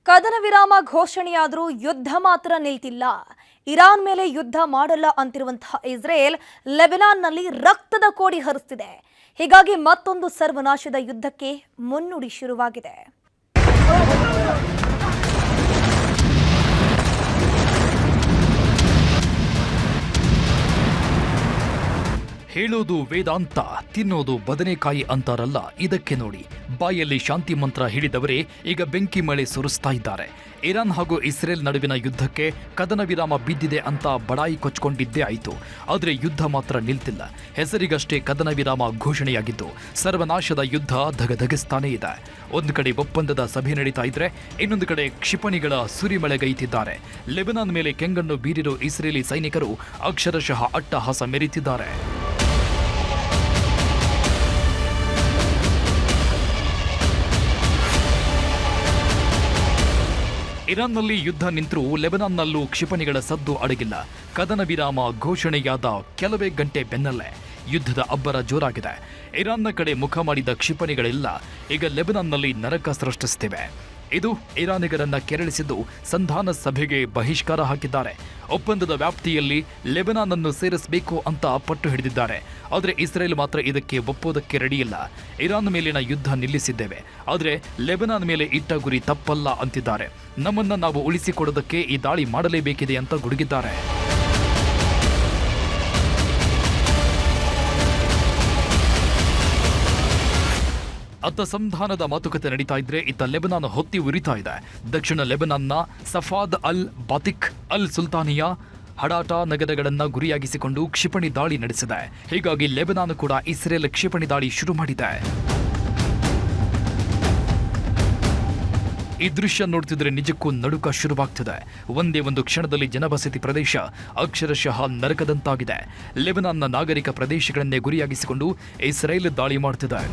ಕದನ ವಿರಾಮ ಘೋಷಣೆಯಾದರೂ ಯುದ್ಧ ಮಾತ್ರ ನಿಲ್ತಿಲ್ಲ. ಇರಾನ್ ಮೇಲೆ ಯುದ್ಧ ಮಾಡಲ್ಲ ಅಂತಿರುವಂತಹ ಇಸ್ರೇಲ್ ಲೆಬನಾನ್ನಲ್ಲಿ ರಕ್ತದ ಕೋಡಿ ಹರಿಸ್ತಿದೆ. ಹೀಗಾಗಿ ಮತ್ತೊಂದು ಸರ್ವನಾಶದ ಯುದ್ಧಕ್ಕೆ ಮುನ್ನುಡಿ ಶುರುವಾಗಿದೆ. ಹೇಳೋದು ವೇದಾಂತ, ತಿನ್ನೋದು ಬದನೆಕಾಯಿ ಅಂತಾರಲ್ಲ, ಇದಕ್ಕೆ ನೋಡಿ. ಬಾಯಲ್ಲಿ ಶಾಂತಿ ಮಂತ್ರ ಹೇಳಿದವರೇ ಈಗ ಬೆಂಕಿ ಮಳೆ ಸುರಿಸ್ತಾ ಇದ್ದಾರೆ. ಇರಾನ್ ಹಾಗೂ ಇಸ್ರೇಲ್ ನಡುವಿನ ಯುದ್ಧಕ್ಕೆ ಕದನ ವಿರಾಮ ಬಿದ್ದಿದೆ ಅಂತ ಬಡಾಯಿ ಕೊಚ್ಕೊಂಡಿದ್ದೇ ಆಯಿತು. ಆದರೆ ಯುದ್ಧ ಮಾತ್ರ ನಿಲ್ತಿಲ್ಲ. ಹೆಸರಿಗಷ್ಟೇ ಕದನ ವಿರಾಮ ಘೋಷಣೆಯಾಗಿದ್ದು ಸರ್ವನಾಶದ ಯುದ್ಧ ಧಗಧಗಿಸ್ತಾನೇ ಇದೆ. ಒಂದು ಕಡೆ ಒಪ್ಪಂದದ ಸಭೆ ನಡೀತಾ ಇದ್ರೆ, ಇನ್ನೊಂದು ಕಡೆ ಕ್ಷಿಪಣಿಗಳ ಸುರಿಮಳೆಗೈತಿದ್ದಾರೆ. ಲೆಬನಾನ್ ಮೇಲೆ ಕೆಂಗಣ್ಣು ಬೀರಿರೋ ಇಸ್ರೇಲಿ ಸೈನಿಕರು ಅಕ್ಷರಶಃ ಅಟ್ಟಹಾಸ ಮೆರೀತಿದ್ದಾರೆ. ಇರಾನ್ನಲ್ಲಿ ಯುದ್ಧ ನಿಂತರೂ ಲೆಬನಾನ್ನಲ್ಲೂ ಕ್ಷಿಪಣಿಗಳ ಸದ್ದು ಅಡಗಿಲ್ಲ. ಕದನ ವಿರಾಮ ಘೋಷಣೆಯಾದ ಕೆಲವೇ ಗಂಟೆ ಬೆನ್ನಲ್ಲೇ ಯುದ್ಧದ ಅಬ್ಬರ ಜೋರಾಗಿದೆ. ಇರಾನ್ನ ಕಡೆ ಮುಖ ಮಾಡಿದ ಕ್ಷಿಪಣಿಗಳೆಲ್ಲ ಈಗ ಲೆಬನಾನ್ನಲ್ಲಿ ನರಕ ಸೃಷ್ಟಿಸುತ್ತಿವೆ. ಇದು ಇರಾನಿಗರನ್ನ ಕೆರಳಿಸಿದ್ದು ಸಂಧಾನ ಸಭೆಗೆ ಬಹಿಷ್ಕಾರ ಹಾಕಿದ್ದಾರೆ. ಒಪ್ಪಂದದ ವ್ಯಾಪ್ತಿಯಲ್ಲಿ ಲೆಬನಾನ್ ಅನ್ನು ಸೇರಿಸಬೇಕು ಅಂತ ಪಟ್ಟು ಹಿಡಿದಿದ್ದಾರೆ. ಆದರೆ ಇಸ್ರೇಲ್ ಮಾತ್ರ ಇದಕ್ಕೆ ಒಪ್ಪೋದಕ್ಕೆ ರೆಡಿಯಿಲ್ಲ. ಇರಾನ್ ಮೇಲಿನ ಯುದ್ಧ ನಿಲ್ಲಿಸಿದ್ದೇವೆ, ಆದರೆ ಲೆಬನಾನ್ ಮೇಲೆ ಇಟ್ಟ ಗುರಿ ತಪ್ಪಲ್ಲ ಅಂತಿದ್ದಾರೆ. ನಮ್ಮನ್ನ ನಾವು ಉಳಿಸಿಕೊಡೋದಕ್ಕೆ ಈ ದಾಳಿ ಮಾಡಲೇಬೇಕಿದೆ ಅಂತ ಗುಡುಗಿದ್ದಾರೆ. ಅತ್ತ ಸಂಧಾನದ ಮಾತುಕತೆ ನಡೀತಾ ಇದ್ರೆ, ಇತ್ತ ಲೆಬನಾನ್ ಹೊತ್ತಿ ಉರಿತಾ ಇದೆ. ದಕ್ಷಿಣ ಲೆಬನಾನ್ನ ಸಫಾದ್ ಅಲ್ ಬಾತಿಕ್, ಅಲ್ ಸುಲ್ತಾನಿಯಾ, ಹಡಾಟಾ ನಗರಗಳನ್ನ ಗುರಿಯಾಗಿಸಿಕೊಂಡು ಕ್ಷಿಪಣಿ ದಾಳಿ ನಡೆಸಿದೆ. ಹೀಗಾಗಿ ಲೆಬನಾನ್ ಕೂಡ ಇಸ್ರೇಲ್ ಕ್ಷಿಪಣಿ ದಾಳಿ ಶುರು ಮಾಡಿದೆ. ಈ ದೃಶ್ಯ ನೋಡ್ತಿದ್ರೆ ನಿಜಕ್ಕೂ ನಡುಕ ಶುರುವಾಗ್ತಿದೆ. ಒಂದೇ ಒಂದು ಕ್ಷಣದಲ್ಲಿ ಜನವಸತಿ ಪ್ರದೇಶ ಅಕ್ಷರಶಃ ನರಕದಂತಾಗಿದೆ. ಲೆಬನಾನ್ನ ನಾಗರಿಕ ಪ್ರದೇಶಗಳನ್ನೇ ಗುರಿಯಾಗಿಸಿಕೊಂಡು ಇಸ್ರೇಲ್ ದಾಳಿ ಮಾಡ್ತಿದೆ.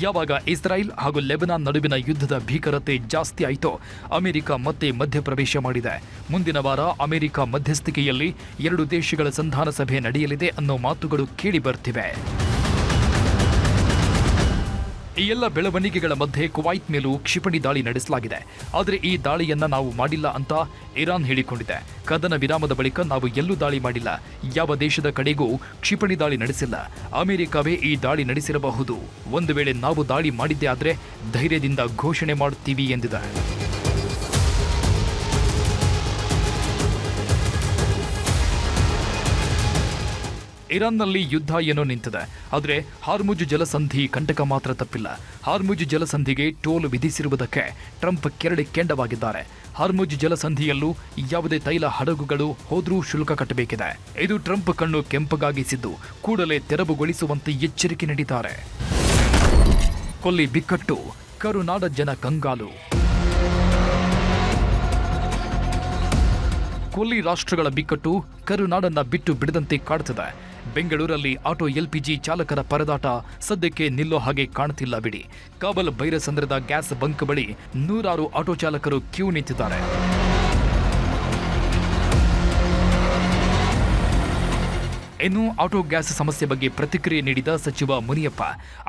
ಯಾವಾಗ ಇಸ್ರಾಯೇಲ್ ಹಾಗೂ ಲೆಬನಾನ್ ನಡುವಿನ ಯುದ್ಧದ ಭೀಕರತೆ ಜಾಸ್ತಿ ಆಯಿತೋ, ಅಮೆರಿಕ ಮತ್ತೆ ಮಧ್ಯಪ್ರವೇಶ ಮಾಡಿದೆ. ಮುಂದಿನ ವಾರ ಅಮೆರಿಕ ಮಧ್ಯಸ್ಥಿಕೆಯಲ್ಲಿ 2 ದೇಶಗಳ ಸಂಧಾನ ಸಭೆ ನಡೆಯಲಿದೆ ಅನ್ನೋ ಮಾತುಗಳು ಕೇಳಿ ಬರ್ತಿವೆ. ಈ ಎಲ್ಲ ಬೆಳವಣಿಗೆಗಳ ಮಧ್ಯೆ ಕುವೈತ್ ಮೇಲೂ ಕ್ಷಿಪಣಿ ದಾಳಿ ನಡೆಸಲಾಗಿದೆ. ಆದರೆ ಈ ದಾಳಿಯನ್ನ ನಾವು ಮಾಡಿಲ್ಲ ಅಂತ ಇರಾನ್ ಹೇಳಿಕೊಂಡಿದೆ. ಕದನ ವಿರಾಮದ ಬಳಿಕ ನಾವು ಎಲ್ಲೂ ದಾಳಿ ಮಾಡಿಲ್ಲ, ಯಾವ ದೇಶದ ಕಡೆಗೂ ಕ್ಷಿಪಣಿ ದಾಳಿ ನಡೆಸಿಲ್ಲ. ಅಮೆರಿಕವೇ ಈ ದಾಳಿ ನಡೆಸಿರಬಹುದು. ಒಂದು ವೇಳೆ ನಾವು ದಾಳಿ ಮಾಡಿದ್ದೇ ಆದ್ರೆ ಧೈರ್ಯದಿಂದ ಘೋಷಣೆ ಮಾಡುತ್ತೀವಿ ಎಂದಿದೆ. ಇರಾನ್ನಲ್ಲಿ ಯುದ್ಧ ಏನೋ ನಿಂತಿದೆ, ಆದರೆ ಹಾರ್ಮುಜ್ ಜಲಸಂಧಿ ಕಂಟಕ ಮಾತ್ರ ತಪ್ಪಿಲ್ಲ. ಹಾರ್ಮುಜ್ ಜಲಸಂಧಿಗೆ ಟೋಲ್ ವಿಧಿಸಿರುವುದಕ್ಕೆ ಟ್ರಂಪ್ ಕೆಂಡವಾಗಿದ್ದಾರೆ. ಹಾರ್ಮುಜ್ ಜಲಸಂಧಿಯಲ್ಲೂ ಯಾವುದೇ ತೈಲ ಹಡಗುಗಳು ಹೋದ್ರೂ ಶುಲ್ಕ ಕಟ್ಟಬೇಕಿದೆ. ಇದು ಟ್ರಂಪ್ ಕಣ್ಣು ಕೆಂಪಗಾಗಿಸಿದ್ದು ಕೂಡಲೇ ತೆರವುಗೊಳಿಸುವಂತೆ ಎಚ್ಚರಿಕೆ ನೀಡಿದ್ದಾರೆ. ಕೊಲ್ಲಿ ಬಿಕ್ಕಟ್ಟು, ಕರುನಾಡ ಜನ ಕಂಗಾಲು. ಕೊಲ್ಲಿ ರಾಷ್ಟ್ರಗಳ ಬಿಕ್ಕಟ್ಟು ಕರುನಾಡನ್ನ ಬಿಟ್ಟು ಬಿಡದಂತೆ ಕಾಡುತ್ತದೆ. ಬೆಂಗಳೂರಲ್ಲಿ ಆಟೋ LPG ಚಾಲಕರ ಪರದಾಟ ಸದ್ಯಕ್ಕೆ ನಿಲ್ಲೋ ಹಾಗೆ ಕಾಣ್ತಿಲ್ಲ ಬಿಡಿ. ಕಾಬಲ್ ಬೈರಸಂದ್ರದ ಗ್ಯಾಸ್ ಬಂಕ್ ಬಳಿ 100 ಆಟೋ ಚಾಲಕರು ಕ್ಯೂ ನಿಂತಿದ್ದಾರೆ. ಇನ್ನು ಆಟೋ ಗ್ಯಾಸ್ ಸಮಸ್ಯೆ ಬಗ್ಗೆ ಪ್ರತಿಕ್ರಿಯೆ ನೀಡಿದ ಸಚಿವ ಮುನಿಯಪ್ಪ,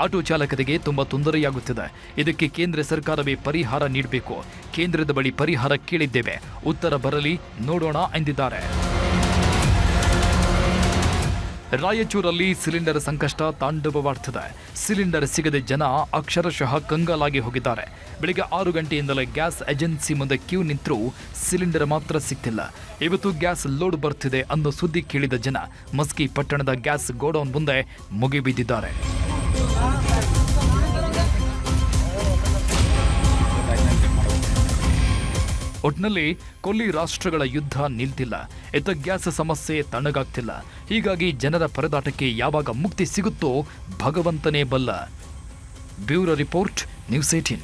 ಆಟೋ ಚಾಲಕರಿಗೆ ತುಂಬಾ ತೊಂದರೆಯಾಗುತ್ತಿದೆ. ಇದಕ್ಕೆ ಕೇಂದ್ರ ಸರ್ಕಾರವೇ ಪರಿಹಾರ ನೀಡಬೇಕು. ಕೇಂದ್ರದ ಬಳಿ ಪರಿಹಾರ ಕೇಳಿದ್ದೇವೆ, ಉತ್ತರ ಬರಲಿ ನೋಡೋಣ ಎಂದಿದ್ದಾರೆ. ರಾಯಚೂರಲ್ಲಿ ಸಿಲಿಂಡರ್ ಸಂಕಷ್ಟ ತಾಂಡವವಾಡ್ತಿದೆ. ಸಿಲಿಂಡರ್ ಸಿಗದೆ ಜನ ಅಕ್ಷರಶಃ ಕಂಗಾಲಾಗಿ ಹೋಗಿದ್ದಾರೆ. ಬೆಳಿಗ್ಗೆ 6 ಗಂಟೆಯಿಂದಲೇ ಗ್ಯಾಸ್ ಏಜೆನ್ಸಿ ಮುಂದೆ ಕ್ಯೂ ನಿಂತರೂ ಸಿಲಿಂಡರ್ ಮಾತ್ರ ಸಿಗ್ತಿಲ್ಲ. ಇವತ್ತು ಗ್ಯಾಸ್ ಲೋಡ್ ಬರ್ತಿದೆ ಅನ್ನೋ ಸುದ್ದಿ ಕೇಳಿದ ಜನ ಮಸ್ಕಿ ಪಟ್ಟಣದ ಗ್ಯಾಸ್ ಗೋಡೌನ್ ಮುಂದೆ ಮುಗಿಬಿದ್ದಿದ್ದಾರೆ. ಒಟ್ನಲ್ಲಿ ಕೊಲ್ಲಿ ರಾಷ್ಟ್ರಗಳ ಯುದ್ಧ ನಿಲ್ತಿಲ್ಲ. ಇತ್ತ ಗ್ಯಾಸ್ ಸಮಸ್ಯೆ ತಣ್ಣಗಾಗ್ತಿಲ್ಲ. ಹೀಗಾಗಿ ಜನರ ಪರದಾಟಕ್ಕೆ ಯಾವಾಗ ಮುಕ್ತಿ ಸಿಗುತ್ತೋ ಭಗವಂತನೇ ಬಲ್ಲ. Bureau report, news 18.